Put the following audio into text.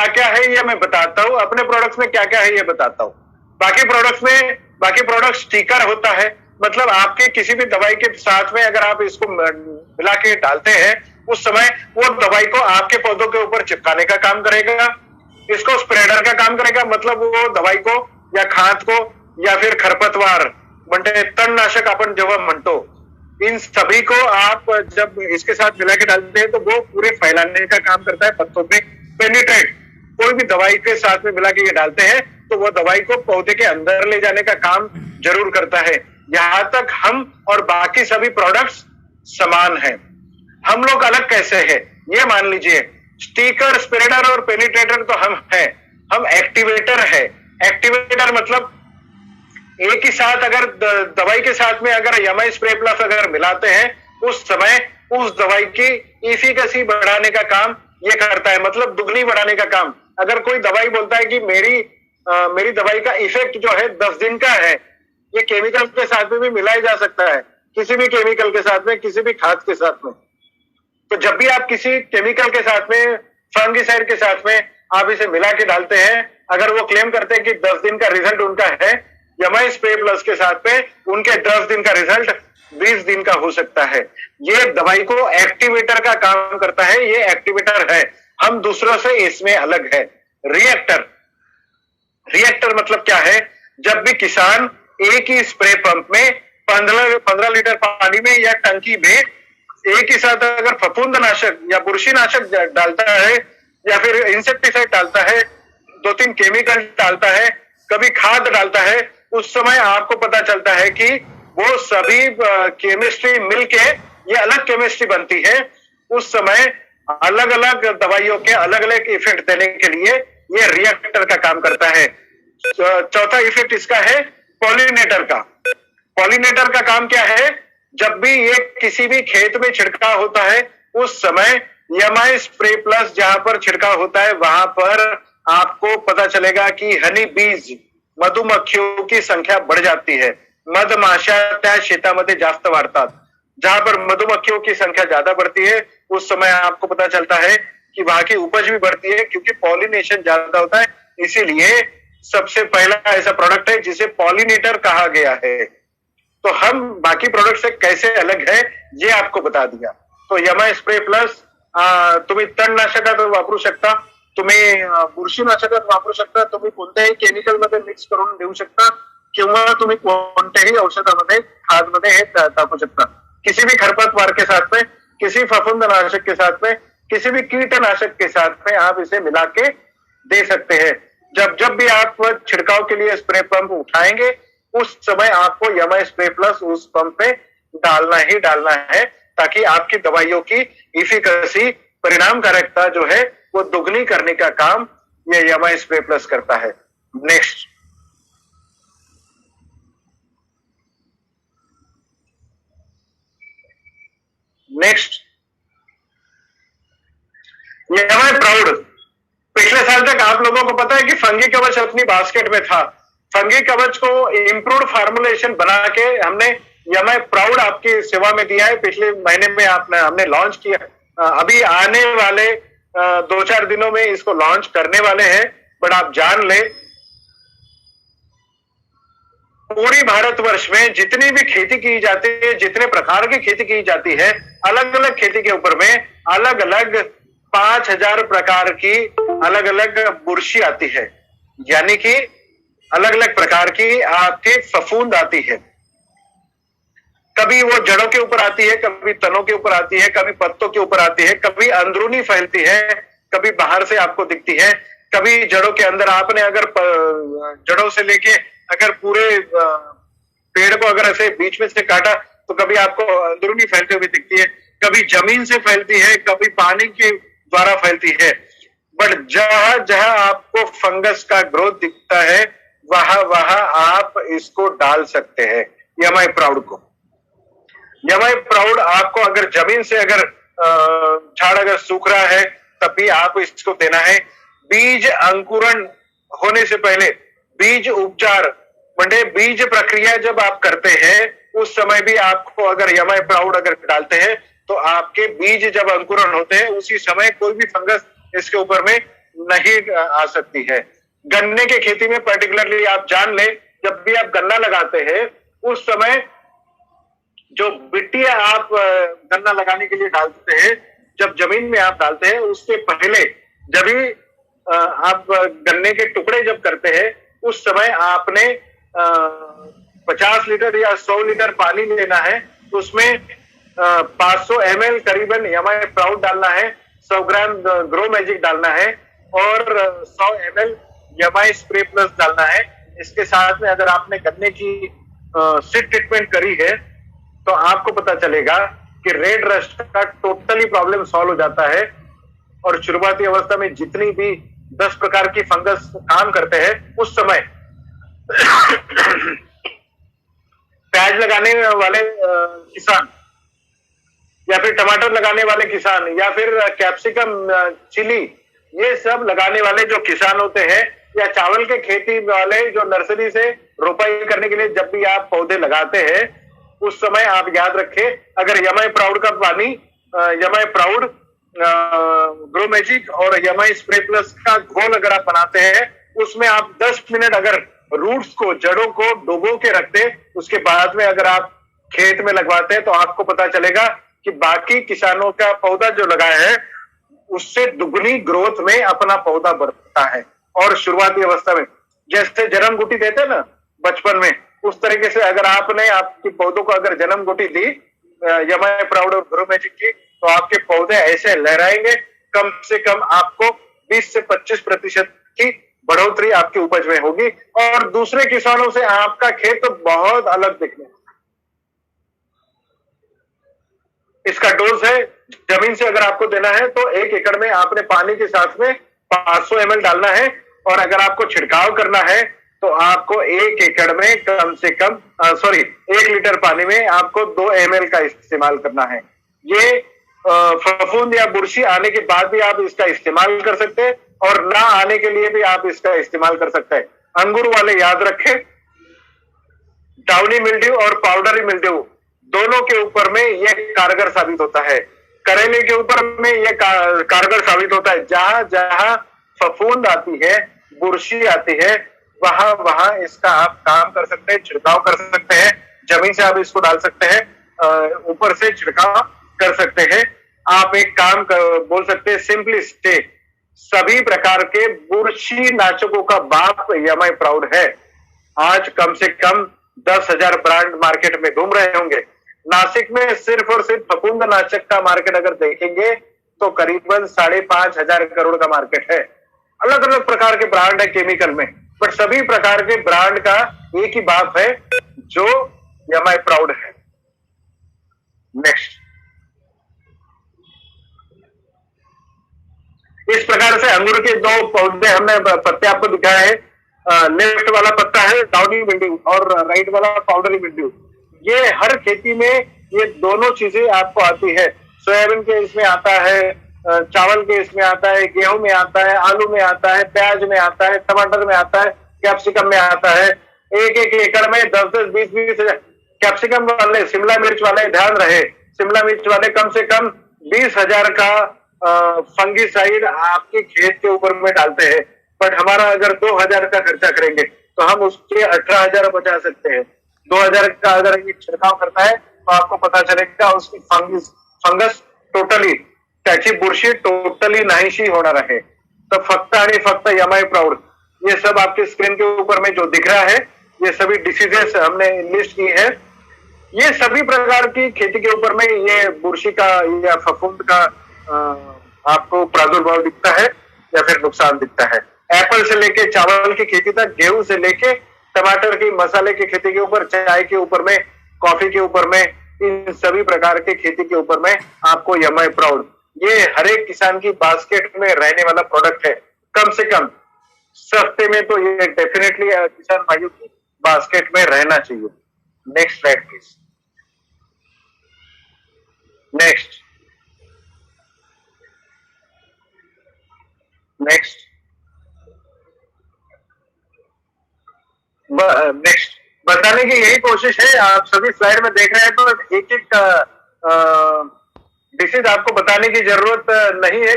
क्या क्या है ये मैं बताता हूँ, अपने प्रोडक्ट्स में क्या क्या है ये बताता हूँ। बाकी प्रोडक्ट स्टिकर होता है, मतलब आपके किसी भी दवाई के साथ में अगर आप इसको मिला के डालते हैं उस समय वो दवाई को आपके पौधों के ऊपर चिपकाने का काम करेगा। इसको स्प्रेडर का काम करेगा, मतलब वो दवाई को या खाद को या फिर खरपतवार म्हणजे तणनाशक अपन जेव्हा म्हणतो, इन सभी को आप जब इसके साथ मिला के डालते हैं तो वो पूरे फैलाने का काम करता है पत्तों पे। पेनिट्रेट, कोई भी दवाई के साथ में मिला के ये डालते हैं तो वो दवाई को पौधे के अंदर ले जाने का काम जरूर करता है। यहां तक हम और बाकी सभी प्रोडक्ट्स समान हैं। हम लोग अलग कैसे हैं ये मान लीजिए, स्टिकर, स्प्रेडर और पेनिट्रेटर तो हम हैं, हम एक्टिवेटर है। एक्टिवेटर मतलब एक ही साथ अगर दवाई के साथ में अगर एमआई स्प्रे प्लस अगर मिलाते हैं उस समय उस दवाई की एफिकेसी बढ़ाने का काम ये करता है, मतलब दुगनी बढ़ाने का काम। अगर कोई दवाई बोलता है कि मेरी दवाई का इफेक्ट जो है 10 दिन का है, ये केमिकल के साथ में भी मिलाया जा सकता है, किसी भी केमिकल के साथ में, किसी भी खाद के साथ में। तो जब भी आप किसी केमिकल के साथ में, फंगिसाइड के साथ में आप इसे मिला के डालते हैं, अगर वो क्लेम करते हैं कि 10 दिन का रिजल्ट उनका है, एमआई स्प्रे प्लस के साथ में उनके 10 दिन का रिजल्ट 20 दिन का हो सकता है। ये दवाई को एक्टिवेटर का काम करता है, ये एक्टिवेटर है। हम दूसरों से इसमें अलग है। रिएक्टर मतलब क्या है, जब भी किसान एक ही स्प्रे पंप में 15 लीटर पानी में या टंकी में एक ही साथ अगर फफूंदनाशक या बुरशीनाशक डालता है या फिर इंसेक्टिसाइड डालता है, 2-3 केमिकल डालता है, कभी खाद डालता है, उस समय आपको पता चलता है कि वो सभी केमिस्ट्री मिलके ये अलग केमिस्ट्री बनती है। उस समय अलग अलग दवाइयों के अलग अलग इफेक्ट देने के लिए ये रिएक्टर का काम करता है। चौथा इफेक्ट इसका है पॉलिनेटर का। पॉलिनेटर का काम क्या है, जब भी ये किसी भी खेत में छिड़काव होता है उस समय एमआई स्प्रे प्लस जहां पर छिड़काव होता है वहां पर आपको पता चलेगा कि हनी बीज, मधुमक्खियों की संख्या बढ़ जाती है। मधमाशा त्या शेतामध्ये जास्त वाढतात। जहां पर मधुमक्खियों की संख्या ज्यादा बढ़ती है उस समय आपको पता चलता है कि वहां की उपज भी बढ़ती है, क्योंकि पॉलिनेशन ज्यादा होता है। इसीलिए सबसे पहला ऐसा प्रोडक्ट है जिसे पॉलिनेटर कहा गया है। तो हम बाकी प्रोडक्ट से कैसे अलग है ये आपको बता दिया। तो एमआई स्प्रे प्लस तुम्ही तणनाशकात वापरू शकता, तुम्ही बुरशीनाशकात वापरू शकता, तुम्ही कोणत्याही केमिकल मध्ये मिक्स करून देऊ शकता किंवा तुम्ही कोणत्याही औषधामध्ये, खादमध्ये हे टाकू शकता। किसी भी खरपतवार के साथ में, किसी फफूंदनाशक के साथ में, किसी भी कीटनाशक के साथ में आप इसे मिला के दे सकते हैं। जब भी आप छिड़काव के लिए स्प्रे पंप उठाएंगे उस समय आपको एमआई स्प्रे प्लस उस पंप पे डालना ही डालना है, ताकि आपकी दवाइयों की इफिकेसी, परिणामकारकता जो है वो दुगनी करने का काम ये एमआई स्प्रे प्लस करता है। Next, MI proud. पिछले साल तक आप लोगों को पता है कि फंगी कवच अपनी बास्केट में था। फंगी कवच को इम्प्रूव्ड फार्मुलेशन बना के हमने एमआई प्राउड आपकी सेवा में दिया है। पिछले महीने में हमने लॉन्च किया। अभी आने वाले 2-4 दिनों में इसको लॉन्च करने वाले हैं। बट आप जान ले, पूरी भारतवर्ष में जितनी भी खेती की जाती है, जितने प्रकार की खेती की जाती है, अलग अलग खेती के ऊपर में अलग अलग 5000 प्रकार की अलग अलग बुरशी आती है, यानी कि अलग अलग प्रकार की आपकी फफूंद आती है। कभी वो जड़ों के ऊपर आती है, कभी तनों के ऊपर आती है, कभी पत्तों के ऊपर आती है, कभी अंदरूनी फैलती है, कभी बाहर से आपको दिखती है, कभी जड़ों के अंदर। आपने अगर जड़ों से लेके अगर पूरे पेड़ को अगर ऐसे बीच में से काटा तो कभी आपको अंदरूनी फैलते हुए दिखती है, कभी जमीन से फैलती है, कभी पानी के द्वारा फैलती है। बट जहां जहां आपको फंगस का ग्रोथ दिखता है वहां वहां आप इसको डाल सकते हैं एमआई प्राउड को। एमआई प्राउड आपको अगर जमीन से अगर झाड़ अगर सूख रहा है तब भी आपको इसको देना है। बीज अंकुरण होने से पहले बीज उपचार म्हणजे बीज प्रक्रिया जब आप करते हैं उस समय भी आपको अगर एमआई प्राउड अगर डालते हैं तो आपके बीज जब अंकुरण होते हैं उसी समय कोई भी फंगस इसके ऊपर में नहीं आ सकती है। गन्ने के खेती में पर्टिकुलरली आप जान ले, जब भी आप गन्ना लगाते हैं उस समय जो मिट्टी आप गन्ना लगाने के लिए डालते हैं, जब जमीन में आप डालते हैं उसके पहले जब भी आप गन्ने के टुकड़े जब करते हैं उस समय आपने 50 लीटर या 100 लीटर पानी लेना है, उसमें 500 ml करीबन एमआई प्राउड डालना है, 100 ग्राम ग्रो मैजिक डालना है और 100 ml एमआई स्प्रे प्लस डालना है। इसके साथ में अगर आपने गन्ने की सीड ट्रीटमेंट करी है तो आपको पता चलेगा कि रेड रस्ट का टोटली प्रॉब्लम सॉल्व हो जाता है। और शुरुआती अवस्था में जितनी भी 10 प्रकार की फंगस काम करते हैं उस समय प्याज लगाने वाले किसान या फिर टमाटर लगाने वाले किसान या फिर कैप्सिकम चिली, ये सब लगाने वाले जो किसान होते हैं या चावल के खेती वाले जो नर्सरी से रोपाई करने के लिए जब भी आप पौधे लगाते हैं उस समय आप याद रखें, अगर एमआई प्राउड का पानी, एमआई प्राउड, ग्रो मैजिक और एमआई स्प्रे प्लस का घोल अगर आप बनाते हैं उसमें आप 10 मिनट अगर रूट्स को, जड़ों को डुबो के रखते, उसके बाद में अगर आप खेत में लगवाते हैं तो आपको पता चलेगा कि बाकी किसानों का पौधा जो लगाया है उससे दुगनी ग्रोथ में अपना पौधा बढ़ता है। और शुरुआती अवस्था में जैसे जन्म गुटी देते हैं ना बचपन में, उस तरीके से अगर आपने आपके पौधों को अगर जन्म गुटी दी एमआई प्राउड और ग्रो मैजिक की, तो आपके पौधे ऐसे लहराएंगे, कम से कम आपको 20 से 25% की बढ़ोतरी आपकी उपज में होगी और दूसरे किसानों से आपका खेत तो बहुत अलग दिखने। इसका डोज है, जमीन से अगर आपको देना है तो 1 एकड़ में आपने पानी के साथ में 500 ml डालना है और अगर आपको छिड़काव करना है तो आपको 1 एकड़ में कम से कम 1 लीटर पानी में आपको 2 ml का इस्तेमाल करना है। ये फफूंद या बुरशी आने के बाद भी आप इसका इस्तेमाल कर सकते हैं और ना आने के लिए भी आप इसका इस्तेमाल कर सकते हैं। अंगूर वाले याद रखें, डाउनी मिल्ड्यू और पाउडरी मिल्ड्यू दोनों के ऊपर में यह कारगर साबित होता है। करेले के ऊपर में यह कारगर साबित होता है। जहां जहां फफूंद आती है, बुरशी आती है, वहां वहां इसका आप काम कर सकते हैं, छिड़काव कर सकते हैं। जमीन से आप इसको डाल सकते हैं, ऊपर से छिड़काव कर सकते हैं। आप एक काम बोल सकते हैं, सिंपली स्टे, सभी प्रकार के बुरशी नाशकों का बाप एमआई प्राउड है। आज कम से कम 10,000 ब्रांड मार्केट में घूम रहे होंगे। नासिक में सिर्फ और सिर्फ फफूंद नाशक का मार्केट अगर देखेंगे तो करीबन 5,500 करोड़ का मार्केट है। अलग अलग प्रकार के ब्रांड है केमिकल में, बट सभी प्रकार के ब्रांड का एक ही बाप है जो एमआई प्राउड है। नेक्स्ट, इस प्रकार से अंगूर के 2 पौधे हमने पत्ते आपको दिखाए हैं। लेफ्ट वाला पत्ता है डाउनी मिल्ड्यू और राइट वाला पाउडरी मिल्ड्यू। ये हर खेती में ये दोनों चीजें आपको आती है। सोयाबीन के इसमें आता है, चावल के इसमें आता है, गेहूं में आता है, आलू में आता है, प्याज में आता है, टमाटर में आता है, कैप्सिकम में आता है। 1-1 एकड़ में 10-10, 20-20 कैप्सिकम वाले, शिमला मिर्च वाले ध्यान रहे, शिमला मिर्च वाले कम से कम 20,000 का फंगिसाइड आपके खेत के ऊपर में डालते हैं। बट हमारा अगर 2,000 का खर्चा करेंगे तो हम उसके 18,000 बचा सकते हैं। 2,000 का अगर ये छिड़काव करता है तो आपको पता चलेगा उसकी फंगस टोटली, त्याची बुरशी टोटली नाहीशी होणार आहे। तो फक्त आणि फक्त एमआई प्राउड, ये सब आपके स्क्रीन के ऊपर में जो दिख रहा है, ये सभी डिसीजेस हमने लिस्ट की है। ये सभी प्रकार की खेती के ऊपर में ये बुरशी का या फफूंद का आपको प्रादुर्भाव दिखता है या फिर नुकसान दिखता है। एप्पल से लेके चावल की खेती तक, गेहूं से लेके टमाटर की, मसाले की खेती के ऊपर, चाय के ऊपर में, कॉफी के ऊपर में, इन सभी प्रकार के खेती के ऊपर में आपको एमआई प्राउड, ये हर एक किसान की बास्केट में रहने वाला प्रोडक्ट है। कम से कम सस्ते में तो ये डेफिनेटली किसान भाइयों की बास्केट में रहना चाहिए। Next slide please. नेक्स्ट बताने की यही कोशिश है। आप सभी स्लाइड में देख रहे हैं तो एक एक डिसीज आपको बताने की जरूरत नहीं है।